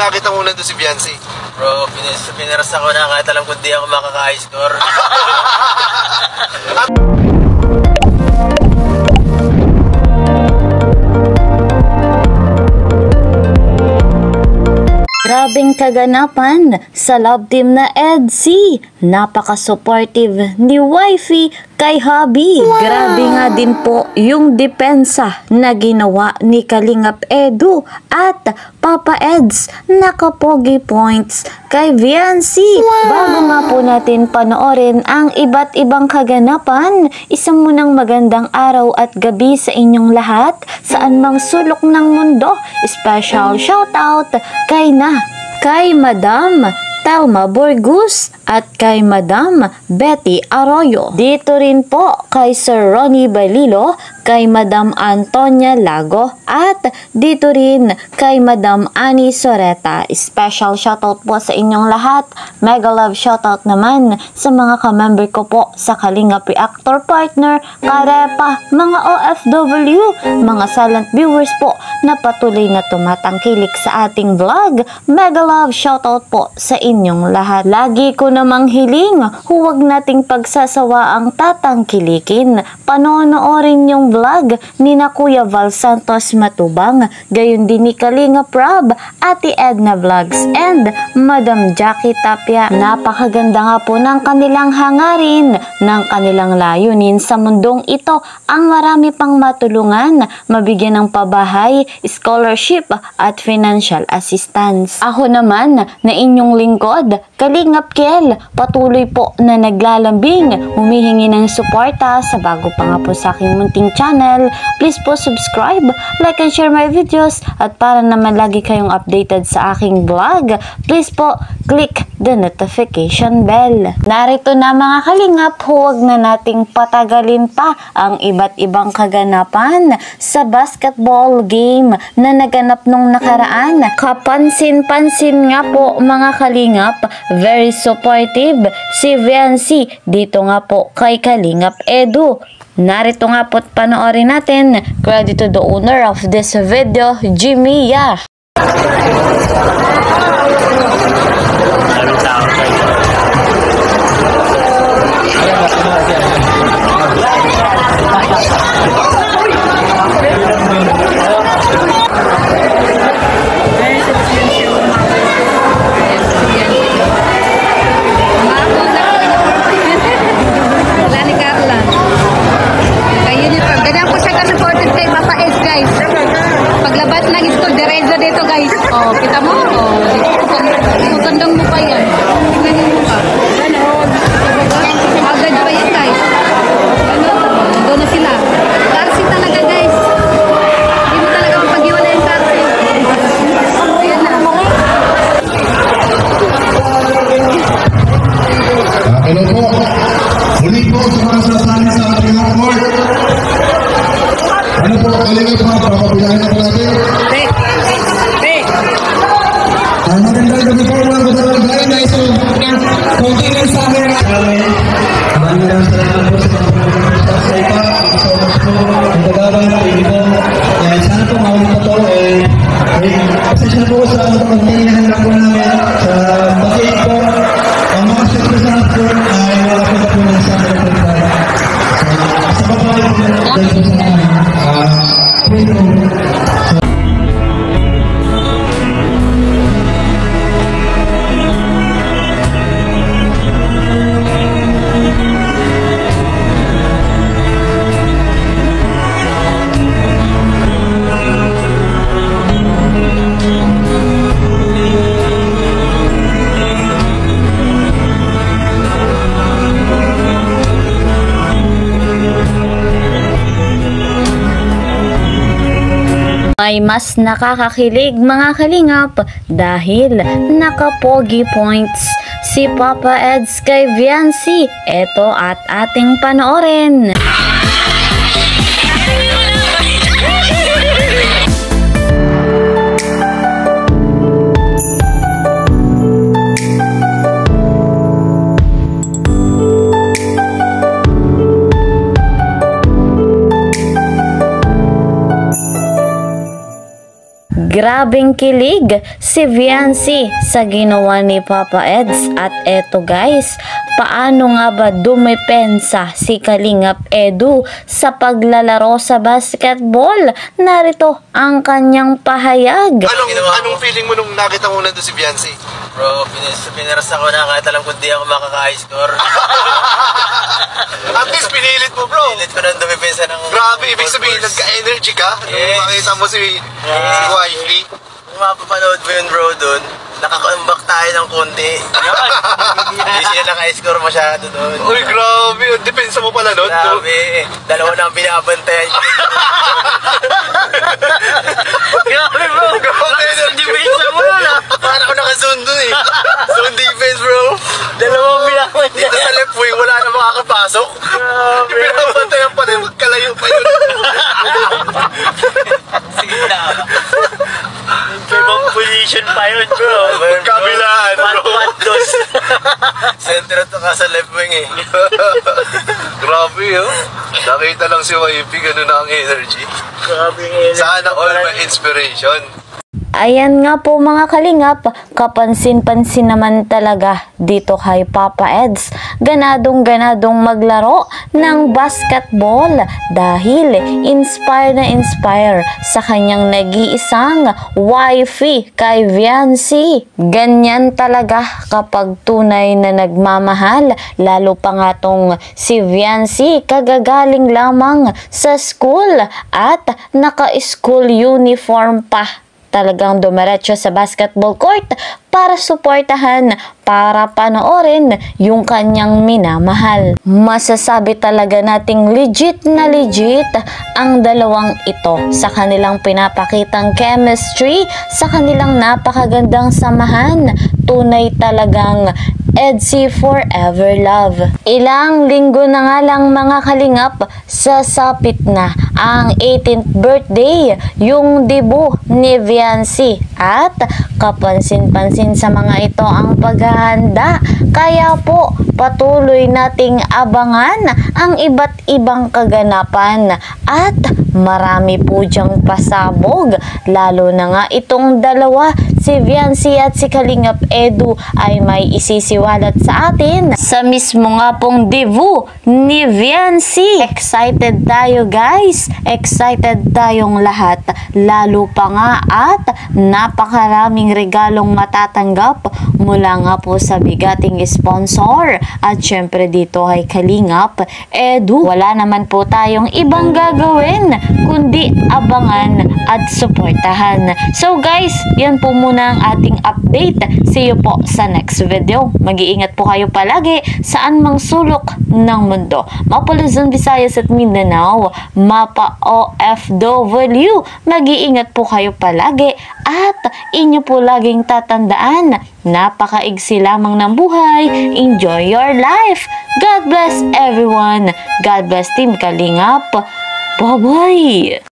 nakita mo na doon si Viancy? Bro, pinaras ako na kahit alam kung di ako makaka-high score. Grabing kaganapan sa love team na EDC. Napaka-supportive ni wifey kay hubby. Wow. Grabe nga din po yung depensa na ginawa ni Kalingap Edu at Papa Eds. Nakapogi points kay Viancy. Wow. Bago nga po natin panoorin ang iba't ibang kaganapan, isang munang magandang araw at gabi sa inyong lahat saan mang sulok ng mundo. Special shoutout kay Madam Telma Borgus at kay Madam Betty Arroyo. Dito rin po kay Sir Ronnie Balilo, kay Madam Antonia Lago at dito rin kay Madam Annie Soreta. Special shoutout po sa inyong lahat. Mega love shoutout naman sa mga ka-member ko po sa Kalingap Reactor Partner, Karepa, mga OFW, mga silent viewers po na patuloy na tumatangkilik sa ating vlog. Mega love shoutout po sa inyong lahat. Lagi ko namang hiling, huwag nating pagsasawa ang tatangkilikin. Panonoorin yung vlog ni na Kuya Val Santos Matubang, gayon din ni Kalingap Rob, Ate Edna Vlogs, and Madam Jackie Tapia. Napakaganda nga po ng kanilang hangarin, ng kanilang layunin sa mundong ito ang marami pang matulungan, mabigyan ng pabahay, scholarship at financial assistance. Ako naman na inyong lingkod, Kalingap Kel, patuloy po na naglalambing, humihingi ng suporta sa bago pa nga po sa aking munting channel. Please po subscribe, like and share my videos, at para naman lagi kayong updated sa aking vlog, please po click the notification bell. Narito na mga kalingap, huwag na nating patagalin pa ang iba't ibang kaganapan sa basketball game na naganap nung nakaraan. Kapansin-pansin nga po mga kalingap, very supportive si Viancy dito nga po kay Kalingap Edu. Narito nga po panoorin natin. Credit to the owner of this video, Jimmy Ya. Dito guys, oh, kita mo, oh, magandang mukha yan. Tingnan yung mukha. Agad pa yan guys. Doon na sila. Karsi talaga guys. Hindi mo talaga mapag-iwala yung karsi. Ayan na. Hello po. Muli po sa mga sasali sa ating court. Ano po, kalingap mga papabilahin na po natin. Magandang gabi po mga kabarangay na isang konti lang sa akin. Maraming salamat po sa mga pagkakas sa ika. So much po ang tagabang na po. Kaya sana po maulit po ito. Pasensya po sa konti na hanap po namin sa bakit po. Ang mga siyempre sa akin ay wala po na po ng sa akin po. Sa babae po dahil po sa akin. May mas nakakakilig mga kalingap dahil nakapogi points si Papa Eds kay Viancy. Ito at ating panoorin. Grabing kilig si Viancy sa ginawa ni Papa Eds. At eto guys, paano nga ba dumepensa si Kalingap Edu sa paglalaro sa basketball? Narito ang kanyang pahayag. Anong feeling mo nung nakita mo nandun si Viancy? Bro, pinaras ako na kahit alam ko di ako makaka-high score. At least pinilit mo, bro. Pilit ko nang dumipensa ng... Grabe, ibig sabihin, nagka-energy ka. Yes. Nung makita mo si Wifey. Kung mapapanood mo yun bro dun, nakaka-comeback tayo ng konti. Hindi sila naka-high score masyado dun. Uy, grabe. Depensa mo pala nun. Grabe. Dalawa na ang binabantayan. Grabe bro. Lakas defense mo na. Parang ako naka-zone dun eh. Zone defense bro. Dalawang binabantayan. Dito sa left wing, wala na makakapasok. Grabe. Binabantayan pa rin. Magkalayo pa yun. Sige na. Ibang position pa yun, bro. Kabilaan, bro. Patlos. Center to ka sa left wing eh. Grabe, oh. Nakita lang si Wifey, gano'n na ang energy. Grabe yung energy. Sana all may inspiration. Ayan nga po mga kalingap, kapansin-pansin naman talaga dito kay Papa Eds. Ganadong-ganadong maglaro ng basketball dahil inspire sa kanyang nag-iisang wifey kay Viancy. Ganyan talaga kapag tunay na nagmamahal, lalo pa nga tong si Viancy kagagaling lamang sa school at naka-school uniform pa. Talagang dumiretso sa basketball court para suportahan, para panoorin yung kanyang minamahal. Masasabi talaga nating legit na legit ang dalawang ito sa kanilang pinapakitang chemistry, sa kanilang napakagandang samahan. Tunay talagang EDSI Forever Love. Ilang linggo na nga lang mga kalingap, sasapit na ang 18th birthday, yung debut ni Viancy. At kapansin-pansin sa mga ito ang paghahanda. Kaya po patuloy nating abangan ang iba't ibang kaganapan at marami po dyang pasabog. Lalo na nga itong dalawa, si Viancy at si Kalingap Edu ay may isisiwalat sa atin sa mismo nga pong debut ni Viancy. Excited tayo guys, excited tayong lahat, lalo pa nga at napakaraming regalong matatanggap mula nga po sa bigating sponsor at syempre dito ay Kalingap Edu. Wala naman po tayong ibang gagawin kundi abangan at suportahan. So guys, yan po muna ang ating update. See you po sa next video. Mag-iingat po kayo palagi saan mang sulok ng mundo. Mapa Luzon, Visayas at Mindanao, mapa OFW. Mag-iingat po kayo palagi at inyo po laging tatandaan, napakaigsi lamang ng buhay. Enjoy your life. God bless everyone. God bless Team Kalingap. Bye-bye!